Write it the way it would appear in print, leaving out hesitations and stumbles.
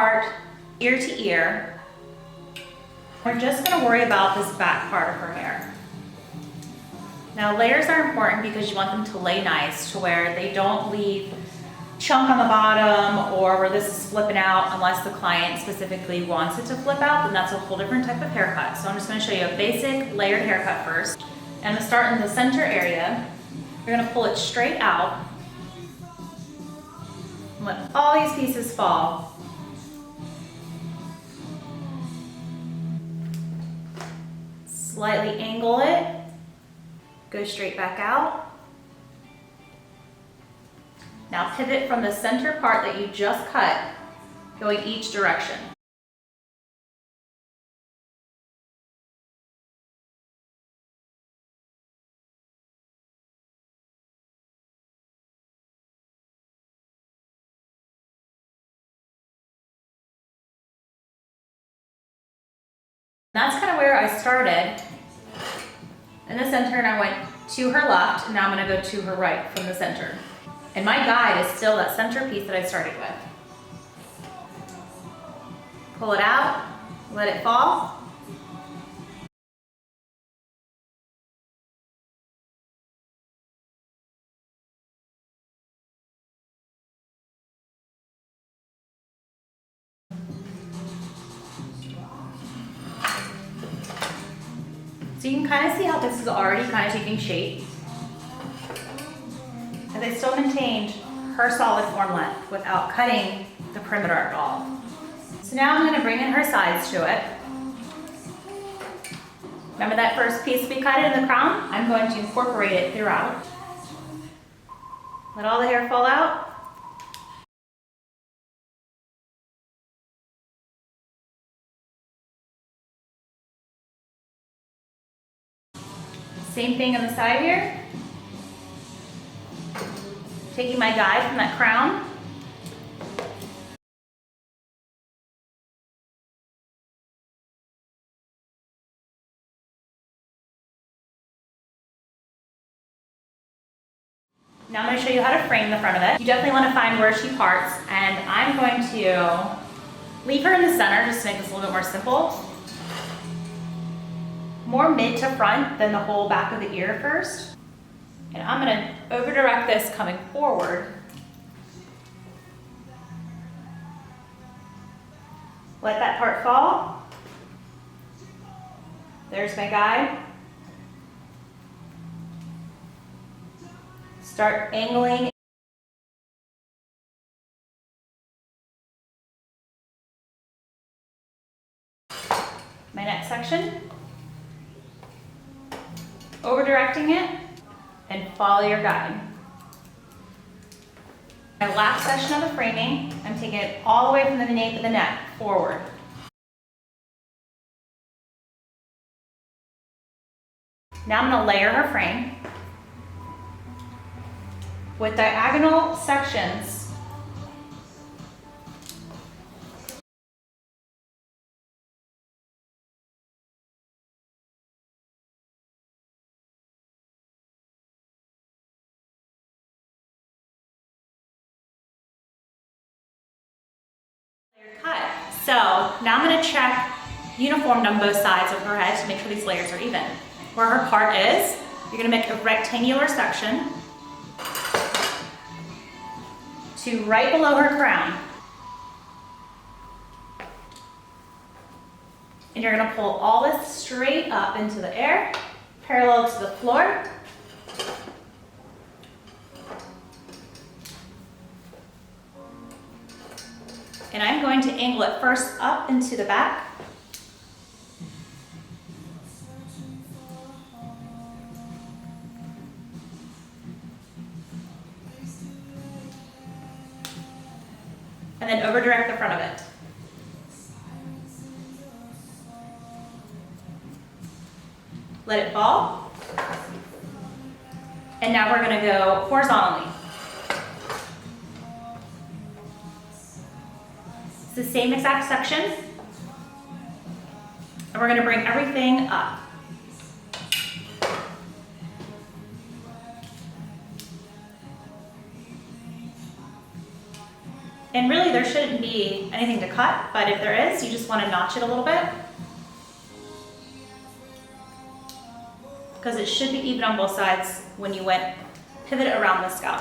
part, ear to ear. We're just gonna worry about this back part of her hair. Now layers are important because you want them to lay nice to where they don't leave chunk on the bottom or where this is flipping out unless the client specifically wants it to flip out, then that's a whole different type of haircut. So I'm just gonna show you a basic layered haircut first. And I'm gonna start in the center area. You're gonna pull it straight out and let all these pieces fall. Slightly angle it, go straight back out. Now pivot from the center part that you just cut, going each direction. That's kind of where I started in the center, and I went to her left, and now I'm gonna go to her right from the center. And my guide is still that center piece that I started with. Pull it out, let it fall. So you can kind of see how this is already kind of taking shape. And I still maintained her solid form length without cutting the perimeter at all. So now I'm going to bring in her sides to it. Remember that first piece we cut in the crown? I'm going to incorporate it throughout. Let all the hair fall out. Same thing on the side here. Taking my guide from that crown. Now I'm going to show you how to frame the front of it. You definitely want to find where she parts, and I'm going to leave her in the center just to make this a little bit more simple. More mid to front than the whole back of the ear first. And I'm gonna over direct this coming forward. Let that part fall. There's my guide. Start angling. My next section. Over directing it. And follow your guide. My last section of the framing, I'm taking it all the way from the nape of the neck forward. Now I'm going to layer her frame with diagonal sections. Cut. So now I'm going to check uniformed on both sides of her head to make sure these layers are even. Where her part is, you're going to make a rectangular section to right below her crown. And you're going to pull all this straight up into the air, parallel to the floor. And I'm going to angle it first up into the back. And then over direct the front of it. Let it fall. And now we're going to go horizontally. It's the same exact section. And we're going to bring everything up. And really there shouldn't be anything to cut, but if there is, you just want to notch it a little bit. Because it should be even on both sides when you pivot it around the scalp.